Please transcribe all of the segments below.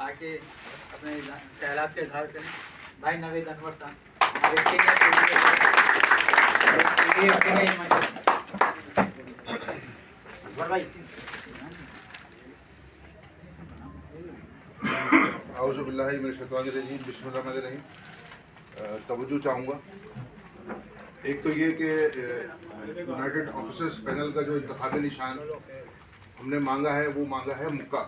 आके अपने ख्यालात के इजहार करें। भाई नवेद अनवर साहब हमारे सीनियर आऊज़ु बिल्लाहि मिनश शैतानिर रजीम, बिस्मिल्लाहिर्रहमानिर्रहीम। तवज्जो चाहूँगा। एक तो ये कि यूनाइटेड ऑफिसर्स पैनल का जो इंतखाबी निशान हमने मांगा है वो मांगा है मुक्का,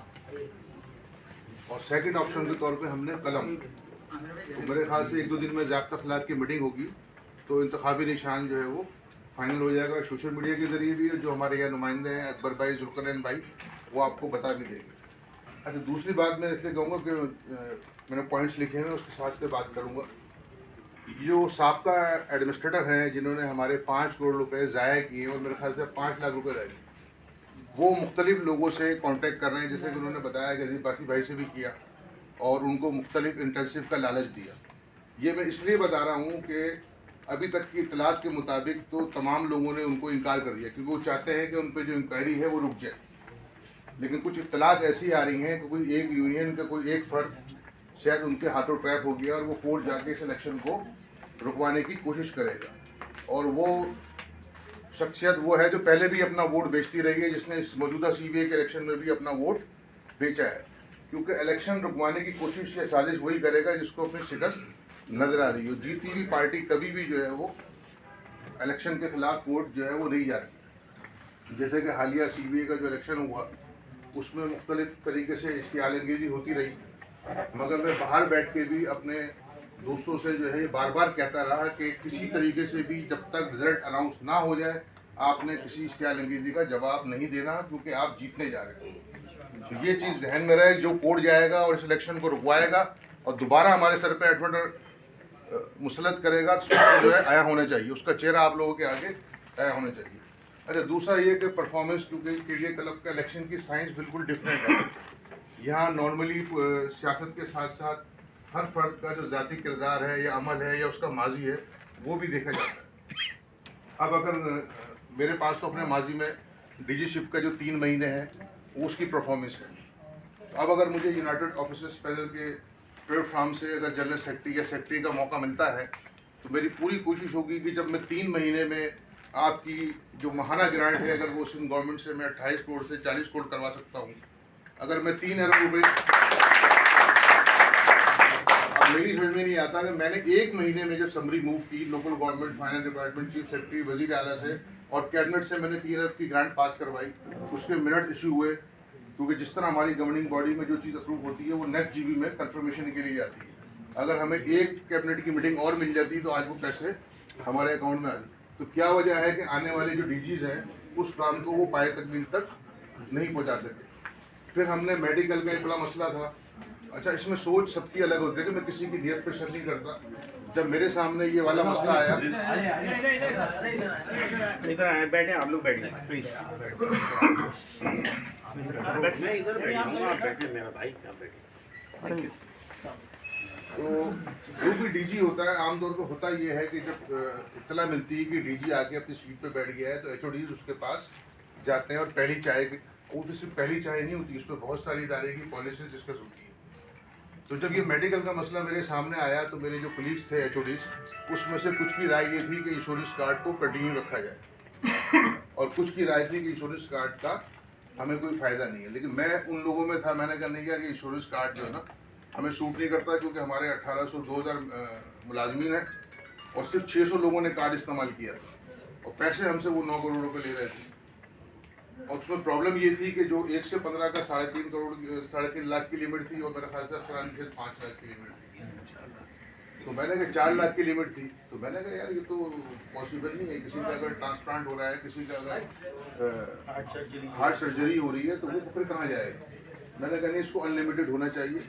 और सेकंड ऑप्शन के तौर पे हमने कलम। तो मेरे ख्याल से 1-2 दिन में ज़ाब्ता खिलाफ की मीटिंग होगी तो इंतखाबी निशान जो है वो फाइनल हो जाएगा। सोशल मीडिया के ज़रिए भी जो हमारे यहाँ नुमाइंदे हैं अकबर भाई, जुल्करनैन भाई, वो आपको बता भी देंगे। अच्छा, दूसरी बात मैं इसलिए कहूँगा कि मैंने पॉइंट्स लिखे हैं, उसके साथ से बात करूँगा। जो साबका एडमिनिस्ट्रेटर हैं जिन्होंने हमारे 5 करोड़ रुपए ज़ाया किए और मेरे ख्याल से 5 लाख रुपए रह गए, वो मुख्तलिफ लोगों से कांटेक्ट कर रहे हैं, जैसे कि उन्होंने बताया कि बासी भाई से भी किया और उनको मुख्तलिफ इंटेंसिव का लालच दिया। ये मैं इसलिए बता रहा हूँ कि अभी तक की इतलात के मुताबिक तो तमाम लोगों ने उनको इनकार कर दिया, क्योंकि वो चाहते हैं कि उन पर जो इंक्वायरी है वो रुक जाए। लेकिन कुछ इत्तलात ऐसी आ रही हैं कि कोई एक यूनियन का कोई एक फ़र्द शायद उनके हाथों ट्रैप हो गया और वो कोर्ट जाके इस इलेक्शन को रुकवाने की कोशिश करेगा। और वो शख्सियत वो है जो पहले भी अपना वोट बेचती रही है, जिसने इस मौजूदा CBI के इलेक्शन में भी अपना वोट बेचा है। क्योंकि इलेक्शन रुकवाने की कोशिश या साजिश वही करेगा जिसको अपनी शिकस्त नजर आ रही हो। जीती हुई पार्टी कभी भी जो है वो इलेक्शन के खिलाफ वोट जो है वो नहीं जाती। जैसे कि हालिया CBI का जो इलेक्शन हुआ उसमें मुख्तलिफ तरीके से इश्तियाल अंगेजी होती रही, मगर मैं बाहर बैठ के भी अपने दोस्तों से जो है ये बार बार कहता रहा कि किसी तरीके से भी जब तक रिजल्ट अनाउंस ना हो जाए आपने किसी इश्तियाल अंगेजी का जवाब नहीं देना, क्योंकि आप जीतने जा रहे हो। तो ये चीज़ जहन में रहे, जो कोर्ट जाएगा और इस इलेक्शन को रुकवाएगा और दोबारा हमारे सर पे एडमिटर मुसलत करेगा तो जो है आया होना चाहिए, उसका चेहरा आप लोगों के आगे आया होना चाहिए। अच्छा, दूसरा ये कि परफॉर्मेंस, क्योंकि KDA क्लब का इलेक्शन की साइंस बिल्कुल डिफरेंट है। यहाँ नॉर्मली सियासत के साथ साथ हर फर्द का जो ज़ाती किरदार है या अमल है या उसका माजी है वो भी देखा जाता है। अब अगर मेरे पास तो अपने माजी में DG-शिप का जो 3 महीने हैं वो उसकी परफॉर्मेंस है। तो अब अगर मुझे यूनाइटेड ऑफिसर्स पैनल के प्लेटफॉर्म से अगर जनरल सेक्रेटरी या सेक्रेटरी का मौका मिलता है तो मेरी पूरी कोशिश होगी कि जब मैं 3 महीने में आपकी जो महाना ग्रांट है अगर वो सिंध गवर्नमेंट से मैं 28 करोड़ से 40 करोड़ करवा सकता हूँ, अगर मैं 3 अरब रुपये, अब मेरी समझ में नहीं आता कि मैंने 1 महीने में जब समरी मूव की local government finance department chief secretary वजीर आला से और कैबिनेट से मैंने 3 अरब की ग्रांट पास करवाई, उसके मिनट इशू हुए, क्योंकि जिस तरह हमारी गवर्निंग बॉडी में जो चीज़ अप्रूव होती है वो नेक्स्ट GB में कंफर्मेशन के लिए जाती है। अगर हमें एक कैबिनेट की मीटिंग और मिल जाती तो आज वो पैसे हमारे अकाउंट में आते। तो क्या वजह है कि आने वाले जो DGs हैं उस काम को वो पाए तकमील तक नहीं पहुंचा सके। फिर हमने मेडिकल का एक बड़ा मसला था। अच्छा, इसमें सोच सबकी अलग होती है कि मैं किसी की नीयत पर शक नहीं करता। जब मेरे सामने ये वाला मसला आया, इधर आए, बैठे आप लोग, बैठे प्लीज। मैं इधर बैठूंगा, आप बैठे मेरा भाई, आप बैठे। तो जो भी DG होता है आमतौर पर होता ये है कि जब इत्तला मिलती है कि DG आके अपनी सीट पे बैठ गया है तो HODs उसके पास जाते हैं और पहली चाय, वो तो सिर्फ पहली चाय नहीं होती, उसमें बहुत सारी इदारे की पॉलिसी डिस्कस होती है। तो जब ये मेडिकल का मसला मेरे सामने आया तो मेरे जो कलीग्स थे HODs, उसमें से कुछ की राय ये थी कि इंश्योरेंस कार्ड को कंटिन्यू रखा जाए और कुछ की राय थी कि इंश्योरेंस कार्ड का हमें कोई फ़ायदा नहीं है। लेकिन मैं उन लोगों में था, मैंने कहा नहीं यार, ये इंश्योरेंस कार्ड जो है ना हमें सूट नहीं करता, क्योंकि हमारे 1800-2000 मुलाजमीन हैं और सिर्फ 600 लोगों ने कार्ड इस्तेमाल किया था और पैसे हमसे वो 9 करोड़ रुपए ले रहे थे। और उसमें प्रॉब्लम ये थी कि जो 1 से 15 का 3.5 लाख की लिमिट थी और मेरे ख्याल से 5 लाख की लिमिट थी। तो मैंने कहा 4 लाख की लिमिट थी, तो मैंने कहा यार ये तो पॉसिबल नहीं है। किसी का अगर ट्रांसप्लांट हो रहा है, किसी का अगर हार्ट सर्जरी हो रही है तो वो फिर कहाँ जाएगा। मैंने कहा नहीं, इसको अनलिमिटेड होना चाहिए।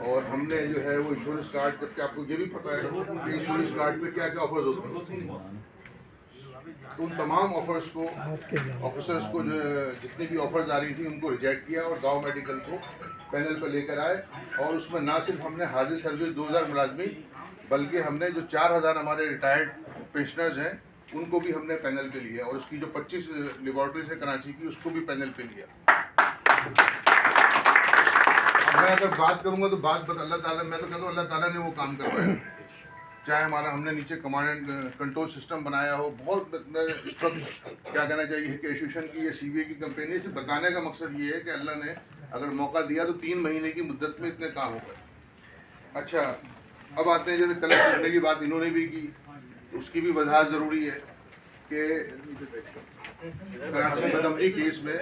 और हमने जो है वो इंश्योरेंस कार्ड, जबकि आपको ये भी पता है कि इंश्योरेंस कार्ड पे क्या क्या ऑफर्स होते हैं, तो उन तमाम ऑफर्स को ऑफिसर्स को जो जितनी भी ऑफर्स आ रही थी उनको रिजेक्ट किया और गांव मेडिकल को पैनल पर लेकर आए। और उसमें ना सिर्फ हमने हाजिर सर्विस 2000 मुलाजमीन, बल्कि हमने जो 4000 हमारे रिटायर्ड पेंशनर्स हैं उनको भी हमने पैनल पे लिया और उसकी जो 25 लेबॉर्ट्रीज है कराची की उसको भी पैनल पे लिया। मैं अगर बात करूंगा तो अल्लाह ताला, मैं तो कहता हूँ अल्लाह ताला ने वो काम करवाया। चाहे हमारा हमने नीचे कमांड एंड कंट्रोल सिस्टम बनाया हो, बहुत इस वक्त क्या कहना चाहिए कि एसोसिएशन की या सीबीआई की कंपेनी से बताने का मकसद ये है कि अल्लाह ने अगर मौका दिया तो 3 महीने की मुद्दत में इतने काम हो गए। अच्छा, अब आते हैं जैसे कलेक्ट करने की बात इन्होंने भी की, तो उसकी भी वजाहत ज़रूरी है कि कराची बदमनी केस में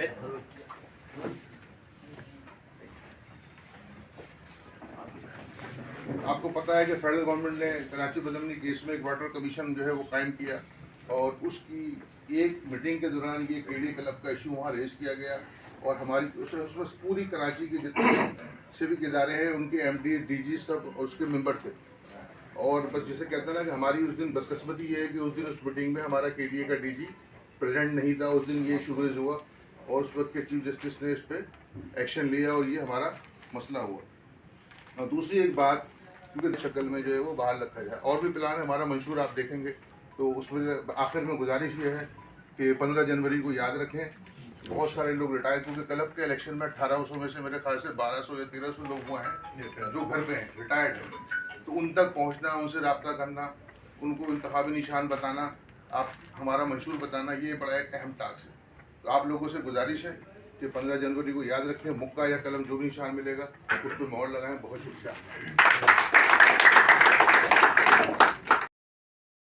आपको पता है कि फेडरल गवर्नमेंट ने कराची बदमनी केस में एक वाटर कमीशन जो है वो कायम किया, और उसकी एक मीटिंग के दौरान ये केडी क्लब का इशू वहाँ रेज किया गया, और हमारी उसमें पूरी कराची के जितने सिविक इदारे हैं उनके एमडी डीजी सब उसके मेंबर थे। और बस जैसे कहते हैं ना कि हमारी उस दिन बदकिस्मती ये है कि उस दिन उस मीटिंग में हमारा केडीए का डीजी प्रेजेंट नहीं था। उस दिन ये इशू रेज हुआ और उस वक्त के चीफ जस्टिस ने इस पर एक्शन लिया और ये हमारा मसला हुआ। और दूसरी एक बात, क्योंकि शक्ल में जो है वो बाहर रखा जाए, और भी प्लान है हमारा मंशूर आप देखेंगे, तो उसमें आखिर में गुजारिश ये है कि 15 जनवरी को याद रखें। बहुत सारे लोग रिटायर, क्योंकि क्लब के इलेक्शन में 1800 में से मेरे ख्याल से 1200 या 1300 लोग हुए हैं जो घर पे हैं, रिटायर्ड हैं। तो उन तक पहुंचना, उनसे रब्ता करना, उनको इंतखाबी निशान बताना, आप हमारा मंशूर बताना, ये बड़ा एक अहम टास्क है। तो आप लोगों से गुजारिश है कि 15 जनवरी को याद रखें, मुक्का या कलम जो भी निशान मिलेगा उस पर मोहर लगाएं। बहुत शुक्रिया।